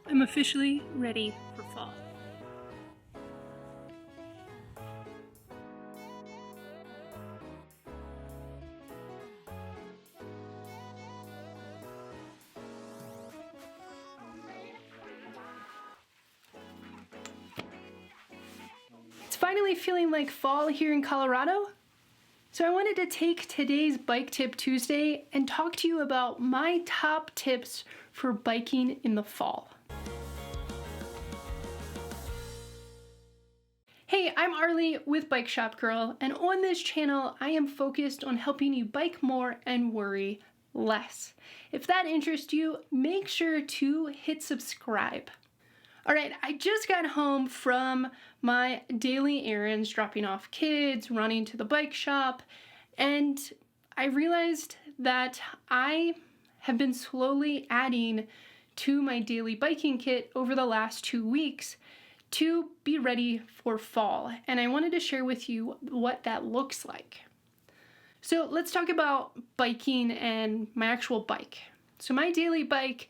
I'm officially ready for fall. It's finally feeling like fall here in Colorado. So I wanted to take today's Bike Tip Tuesday and talk to you about my top tips for biking in the fall. Hey, I'm Arleigh with Bike Shop Girl, and on this channel, I am focused on helping you bike more and worry less. If that interests you, make sure to hit subscribe. All right, I just got home from my daily errands, dropping off kids, running to the bike shop, and I realized that I have been slowly adding to my daily biking kit over the last 2 weeks to be ready for fall, and I wanted to share with you what that looks like. So let's talk about biking and my actual bike. So my daily bike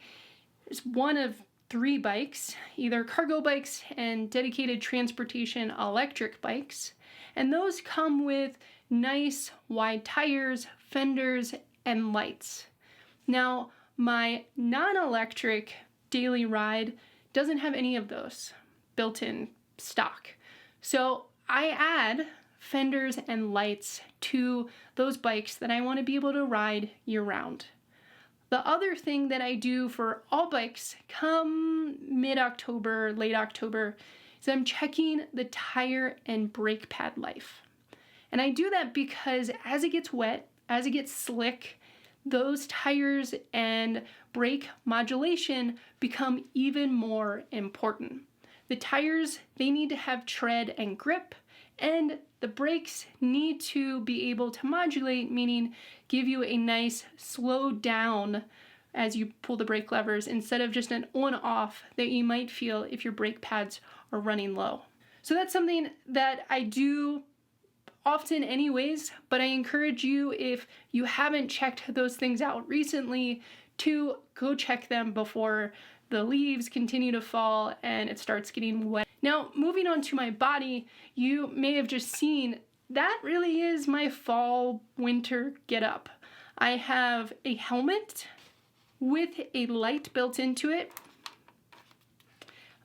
is one of 3 bikes, either cargo bikes and dedicated transportation electric bikes, and those come with nice wide tires, fenders, and lights. Now, my non-electric daily ride doesn't have any of those built-in stock. So I add fenders and lights to those bikes that I want to be able to ride year-round. The other thing that I do for all bikes come mid-October, late October, is I'm checking the tire and brake pad life. And I do that because as it gets wet, as it gets slick, those tires and brake modulation become even more important. The tires, they need to have tread and grip, and the brakes need to be able to modulate, meaning give you a nice slow down as you pull the brake levers instead of just an on-off that you might feel if your brake pads are running low. So that's something that I do often anyways, but I encourage you, if you haven't checked those things out recently, to go check them before the leaves continue to fall and it starts getting wet. Now, moving on to my body, you may have just seen that really is my fall winter getup. I have a helmet with a light built into it.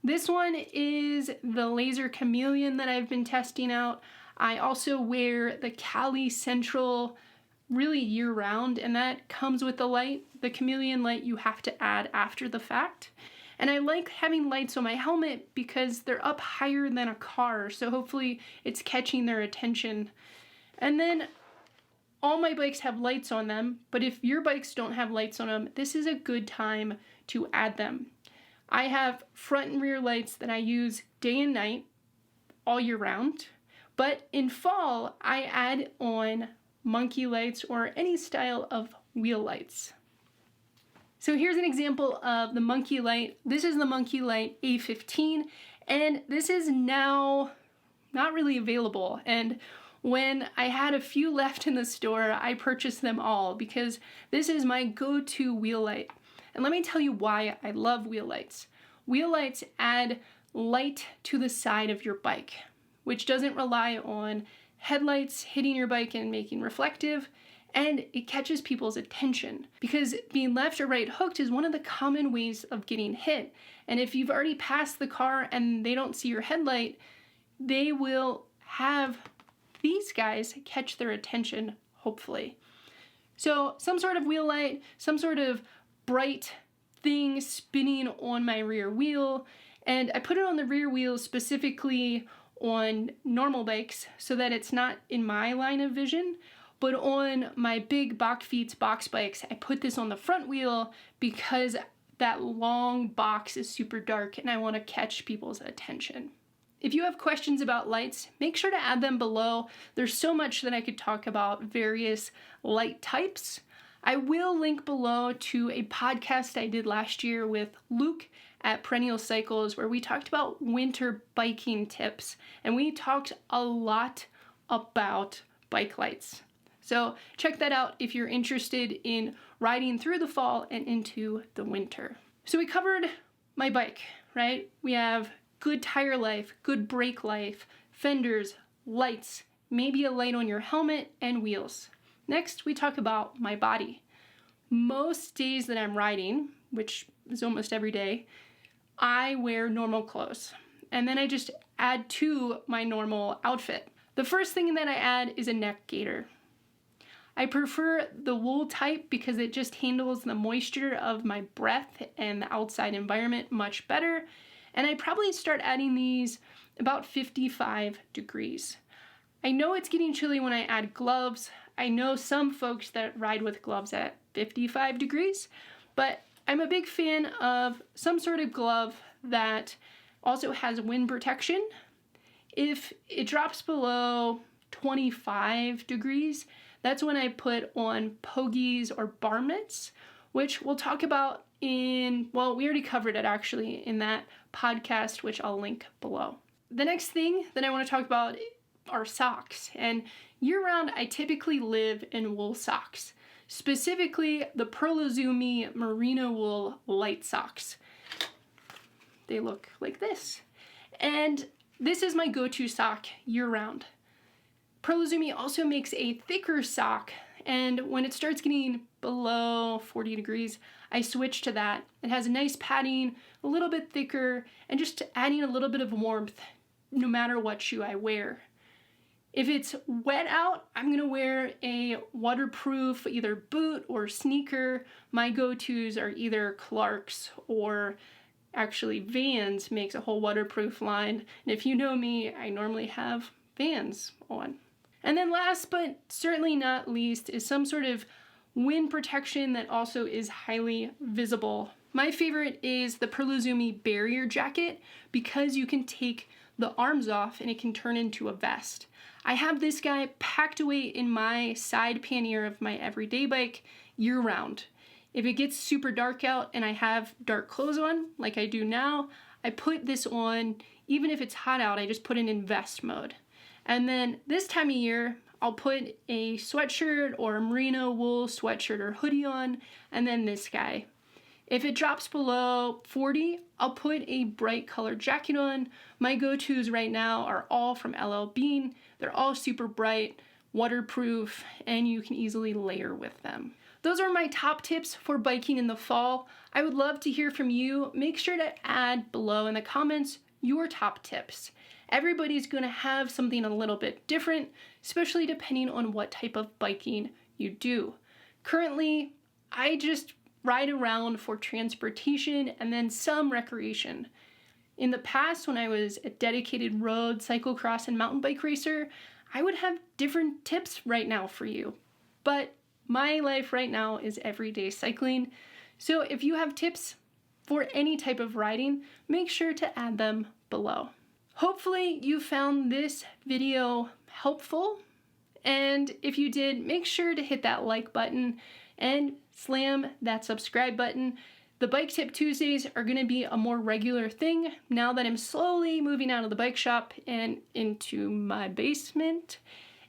This one is the laser chameleon that I've been testing out. I also wear the Cali Central really year-round, and that comes with the light. The chameleon light you have to add after the fact. And I like having lights on my helmet because they're up higher than a car, so hopefully it's catching their attention. And then all my bikes have lights on them, but if your bikes don't have lights on them, this is a good time to add them. I have front and rear lights that I use day and night all year round, but in fall I add on monkey lights or any style of wheel lights. So here's an example of the monkey light. This is the monkey light A15, and this is now not really available. And when I had a few left in the store, I purchased them all because this is my go-to wheel light. And let me tell you why I love wheel lights. Wheel lights add light to the side of your bike, which doesn't rely on headlights hitting your bike and making reflective. And it catches people's attention because being left or right hooked is one of the common ways of getting hit. And if you've already passed the car and they don't see your headlight, they will have these guys catch their attention, hopefully. So some sort of wheel light, some sort of bright thing spinning on my rear wheel. And I put it on the rear wheel specifically on normal bikes so that it's not in my line of vision. But on my big Bachfeets box bikes, I put this on the front wheel because that long box is super dark and I want to catch people's attention. If you have questions about lights, make sure to add them below. There's so much that I could talk about various light types. I will link below to a podcast I did last year with Luke at Perennial Cycles where we talked about winter biking tips, and we talked a lot about bike lights. So check that out if you're interested in riding through the fall and into the winter. So we covered my bike, right? We have good tire life, good brake life, fenders, lights, maybe a light on your helmet, and wheels. Next, we talk about my body. Most days that I'm riding, which is almost every day, I wear normal clothes. And then I just add to my normal outfit. The first thing that I add is a neck gaiter. I prefer the wool type because it just handles the moisture of my breath and the outside environment much better. And I probably start adding these about 55 degrees. I know it's getting chilly when I add gloves. I know some folks that ride with gloves at 55 degrees, but I'm a big fan of some sort of glove that also has wind protection. If it drops below 25 degrees, that's when I put on pogies or bar mitts, which we'll talk about we already covered it actually in that podcast, which I'll link below. The next thing that I want to talk about are socks. And year-round, I typically live in wool socks, specifically the Perluzumi merino wool light socks. They look like this. And this is my go-to sock year-round. Perluzumi also makes a thicker sock, and when it starts getting below 40 degrees, I switch to that. It has a nice padding, a little bit thicker, and just adding a little bit of warmth no matter what shoe I wear. If it's wet out, I'm gonna wear a waterproof either boot or sneaker. My go-tos are either Clark's or actually Vans makes a whole waterproof line. And if you know me, I normally have Vans on. And then last but certainly not least is some sort of wind protection that also is highly visible. My favorite is the Perluzumi barrier jacket because you can take the arms off and it can turn into a vest. I have this guy packed away in my side pannier of my everyday bike year round. If it gets super dark out and I have dark clothes on, like I do now, I put this on. Even if it's hot out, I just put it in vest mode. And then this time of year, I'll put a sweatshirt or a merino wool sweatshirt or hoodie on, and then this guy. If it drops below 40, I'll put a bright colored jacket on. My go-tos right now are all from LL Bean. They're all super bright, waterproof, and you can easily layer with them. Those are my top tips for biking in the fall. I would love to hear from you. Make sure to add below in the comments your top tips. Everybody's gonna have something a little bit different, especially depending on what type of biking you do. Currently, I just ride around for transportation and then some recreation. In the past, when I was a dedicated road, cyclocross, and mountain bike racer, I would have different tips right now for you. But my life right now is everyday cycling. So if you have tips for any type of riding, make sure to add them below. Hopefully you found this video helpful. And if you did, make sure to hit that like button and slam that subscribe button. The Bike Tip Tuesdays are going to be a more regular thing now that I'm slowly moving out of the bike shop and into my basement.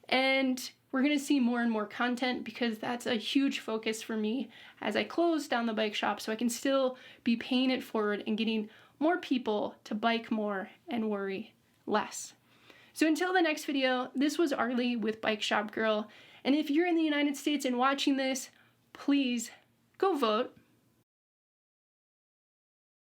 And we're going to see more and more content because that's a huge focus for me as I close down the bike shop so I can still be paying it forward and getting more people to bike more and worry less. So until the next video, this was Arleigh with Bike Shop Girl. And if you're in the United States and watching this, please go vote.